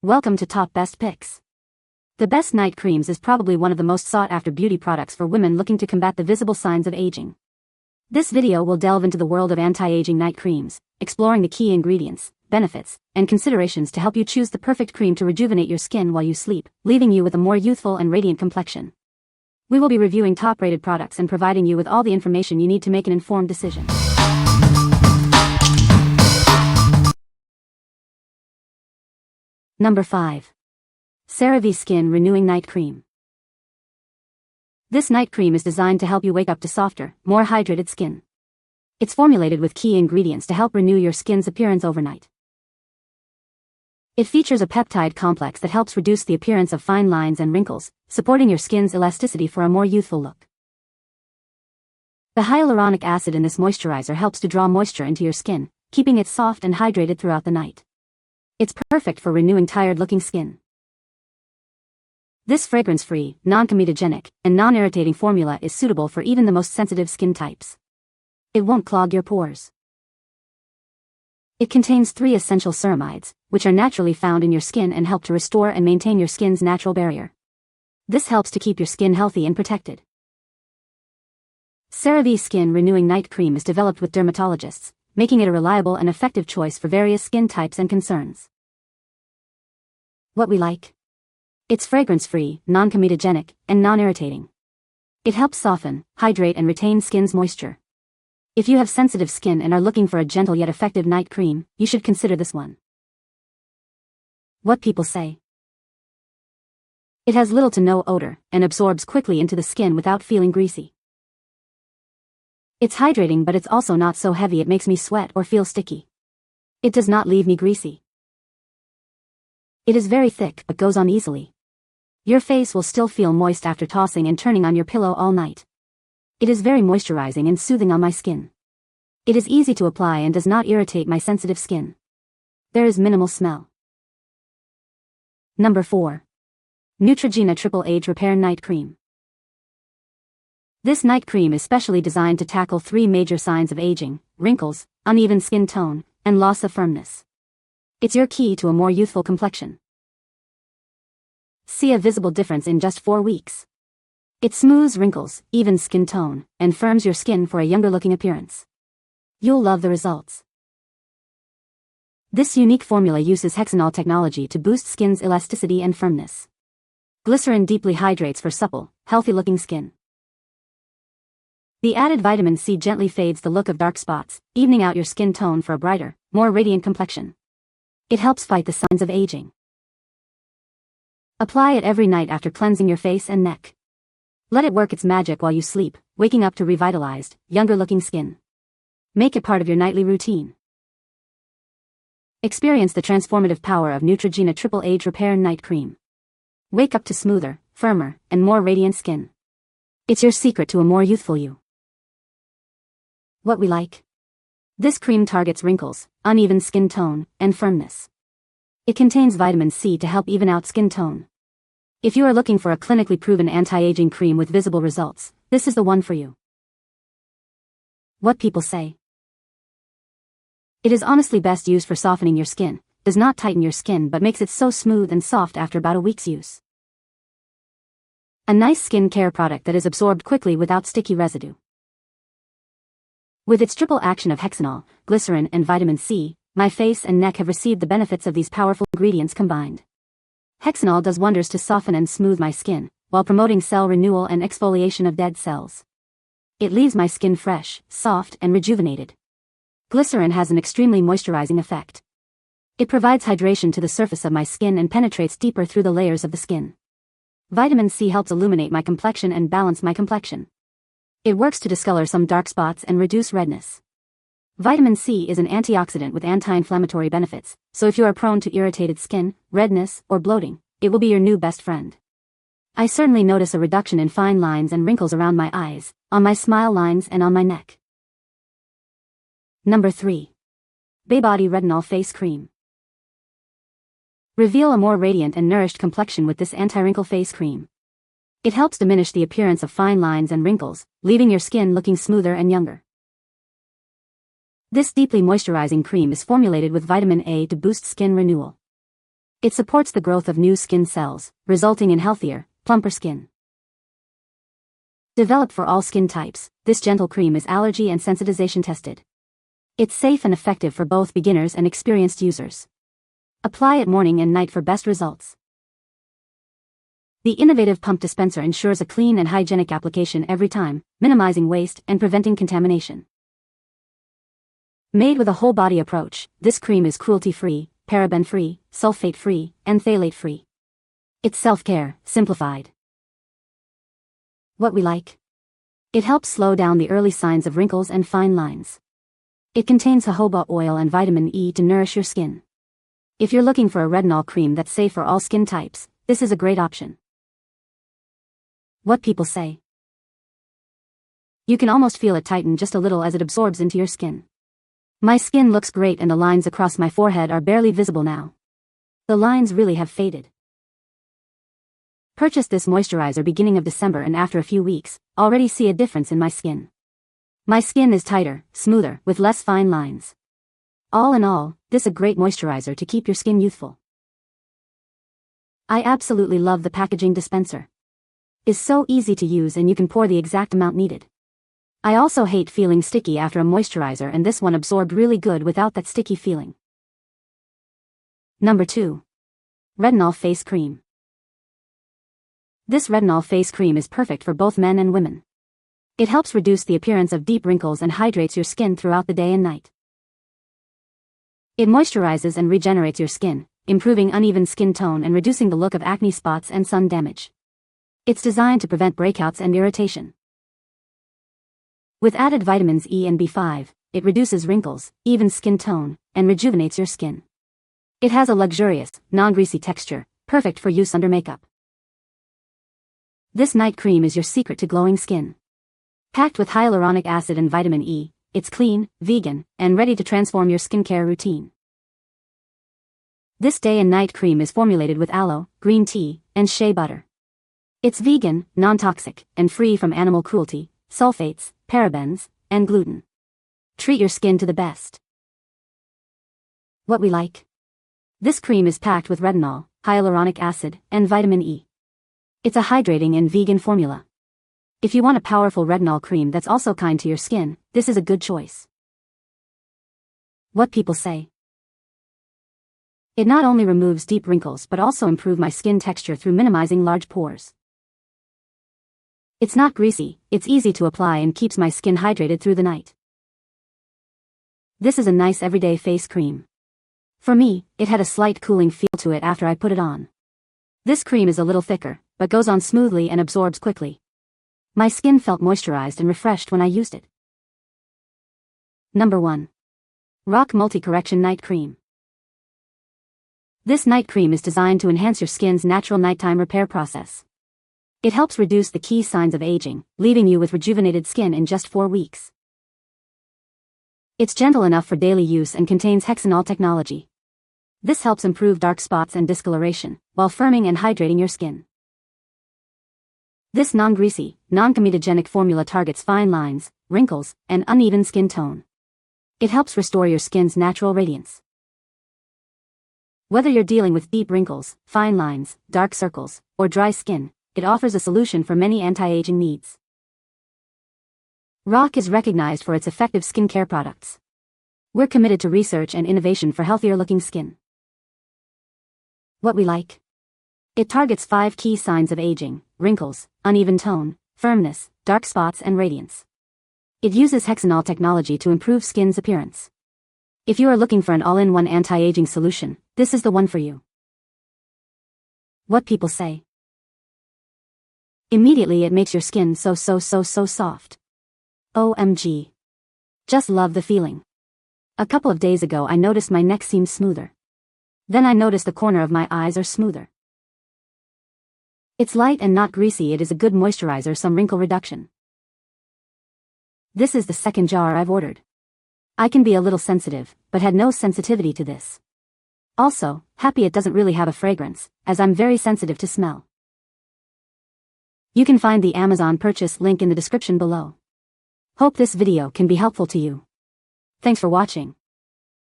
Welcome to Top Best Picks. The Best Night Creams is probably one of the most sought-after beauty products for women looking to combat the visible signs of aging. This video will delve into the world of anti-aging night creams, exploring the key ingredients, benefits, and considerations to help you choose the perfect cream to rejuvenate your skin while you sleep, leaving you with a more youthful and radiant complexion. We will be reviewing top-rated products and providing you with all the information you need to make an informed decision. Number 5. CeraVe Skin Renewing Night Cream. This night cream is designed to help you wake up to softer, more hydrated skin. It's formulated with key ingredients to help renew your skin's appearance overnight. It features a peptide complex that helps reduce the appearance of fine lines and wrinkles, supporting your skin's elasticity for a more youthful look. The hyaluronic acid in this moisturizer helps to draw moisture into your skin, keeping it soft and hydrated throughout the night. It's perfect for renewing tired-looking skin. This fragrance-free, non-comedogenic, and non-irritating formula is suitable for even the most sensitive skin types. It won't clog your pores. It contains 3 essential ceramides, which are naturally found in your skin and help to restore and maintain your skin's natural barrier. This helps to keep your skin healthy and protected. CeraVe Skin Renewing Night Cream is developed with dermatologists, making it a reliable and effective choice for various skin types and concerns. What we like? It's fragrance-free, non-comedogenic, and non-irritating. It helps soften, hydrate and retain skin's moisture. If you have sensitive skin and are looking for a gentle yet effective night cream, you should consider this one. What people say? It has little to no odor, and absorbs quickly into the skin without feeling greasy. It's hydrating, but it's also not so heavy it makes me sweat or feel sticky. It does not leave me greasy. It is very thick but goes on easily. Your face will still feel moist after tossing and turning on your pillow all night. It is very moisturizing and soothing on my skin. It is easy to apply and does not irritate my sensitive skin. There is minimal smell. Number 4. Neutrogena Triple Age Repair Night Cream. This night cream is specially designed to tackle 3 major signs of aging: wrinkles, uneven skin tone, and loss of firmness. It's your key to a more youthful complexion. See a visible difference in just 4 weeks. It smooths wrinkles, evens skin tone, and firms your skin for a younger-looking appearance. You'll love the results. This unique formula uses hexanol technology to boost skin's elasticity and firmness. Glycerin deeply hydrates for supple, healthy-looking skin. The added vitamin C gently fades the look of dark spots, evening out your skin tone for a brighter, more radiant complexion. It helps fight the signs of aging. Apply it every night after cleansing your face and neck. Let it work its magic while you sleep, waking up to revitalized, younger-looking skin. Make it part of your nightly routine. Experience the transformative power of Neutrogena Triple Age Repair Night Cream. Wake up to smoother, firmer, and more radiant skin. It's your secret to a more youthful you. What we like? This cream targets wrinkles, uneven skin tone, and firmness. It contains vitamin C to help even out skin tone. If you are looking for a clinically proven anti-aging cream with visible results, this is the one for you. What people say? It is honestly best used for softening your skin, does not tighten your skin but makes it so smooth and soft after about a week's use. A nice skin care product that is absorbed quickly without sticky residue. With its triple action of hexanol, glycerin and vitamin C, my face and neck have received the benefits of these powerful ingredients combined. Hexanol does wonders to soften and smooth my skin, while promoting cell renewal and exfoliation of dead cells. It leaves my skin fresh, soft, and rejuvenated. Glycerin has an extremely moisturizing effect. It provides hydration to the surface of my skin and penetrates deeper through the layers of the skin. Vitamin C helps illuminate my complexion and balance my complexion. It works to discolor some dark spots and reduce redness. Vitamin C is an antioxidant with anti-inflammatory benefits, so if you are prone to irritated skin, redness, or bloating, it will be your new best friend. I certainly notice a reduction in fine lines and wrinkles around my eyes, on my smile lines and on my neck. Number 3. Baebody Retinol Face Cream. Reveal a more radiant and nourished complexion with this anti-wrinkle face cream. It helps diminish the appearance of fine lines and wrinkles, leaving your skin looking smoother and younger. This deeply moisturizing cream is formulated with vitamin A to boost skin renewal. It supports the growth of new skin cells, resulting in healthier, plumper skin. Developed for all skin types, this gentle cream is allergy and sensitization tested. It's safe and effective for both beginners and experienced users. Apply it morning and night for best results. The innovative pump dispenser ensures a clean and hygienic application every time, minimizing waste and preventing contamination. Made with a whole-body approach, this cream is cruelty-free, paraben-free, sulfate-free, and phthalate-free. It's self-care, simplified. What we like. It helps slow down the early signs of wrinkles and fine lines. It contains jojoba oil and vitamin E to nourish your skin. If you're looking for a retinol cream that's safe for all skin types, this is a great option. What people say. You can almost feel it tighten just a little as it absorbs into your skin. My skin looks great and the lines across my forehead are barely visible now. The lines really have faded. Purchased this moisturizer beginning of December and after a few weeks, already see a difference in my skin. My skin is tighter, smoother, with less fine lines. All in all, this is a great moisturizer to keep your skin youthful. I absolutely love the packaging dispenser. It's so easy to use and you can pour the exact amount needed. I also hate feeling sticky after a moisturizer and this one absorbed really good without that sticky feeling. Number 2. Retinol Face Cream. This retinol face cream is perfect for both men and women. It helps reduce the appearance of deep wrinkles and hydrates your skin throughout the day and night. It moisturizes and regenerates your skin, improving uneven skin tone and reducing the look of acne spots and sun damage. It's designed to prevent breakouts and irritation. With added vitamins E and B5, it reduces wrinkles, evens skin tone, and rejuvenates your skin. It has a luxurious, non-greasy texture, perfect for use under makeup. This night cream is your secret to glowing skin. Packed with hyaluronic acid and vitamin E, it's clean, vegan, and ready to transform your skincare routine. This day and night cream is formulated with aloe, green tea, and shea butter. It's vegan, non-toxic, and free from animal cruelty, sulfates, parabens, and gluten. Treat your skin to the best. What we like. This cream is packed with retinol, hyaluronic acid, and vitamin E. It's a hydrating and vegan formula. If you want a powerful retinol cream that's also kind to your skin, this is a good choice. What people say. It not only removes deep wrinkles but also improves my skin texture through minimizing large pores. It's not greasy, it's easy to apply and keeps my skin hydrated through the night. This is a nice everyday face cream. For me, it had a slight cooling feel to it after I put it on. This cream is a little thicker, but goes on smoothly and absorbs quickly. My skin felt moisturized and refreshed when I used it. Number 1. Rock Multi-Correction Night Cream. This night cream is designed to enhance your skin's natural nighttime repair process. It helps reduce the key signs of aging, leaving you with rejuvenated skin in just 4 weeks. It's gentle enough for daily use and contains hexanol technology. This helps improve dark spots and discoloration, while firming and hydrating your skin. This non-greasy, non-comedogenic formula targets fine lines, wrinkles, and uneven skin tone. It helps restore your skin's natural radiance. Whether you're dealing with deep wrinkles, fine lines, dark circles, or dry skin, it offers a solution for many anti-aging needs. Rock is recognized for its effective skincare products. We're committed to research and innovation for healthier-looking skin. What we like. It targets 5 key signs of aging: wrinkles, uneven tone, firmness, dark spots, and radiance. It uses hexanol technology to improve skin's appearance. If you are looking for an all-in-one anti-aging solution, this is the one for you. What people say. Immediately it makes your skin so soft. OMG. Just love the feeling. A couple of days ago I noticed my neck seemed smoother. Then I noticed the corner of my eyes are smoother. It's light and not greasy. It is a good moisturizer, some wrinkle reduction. This is the second jar I've ordered. I can be a little sensitive, but had no sensitivity to this. Also, happy it doesn't really have a fragrance, as I'm very sensitive to smell. You can find the Amazon purchase link in the description below. Hope this video can be helpful to you. Thanks for watching.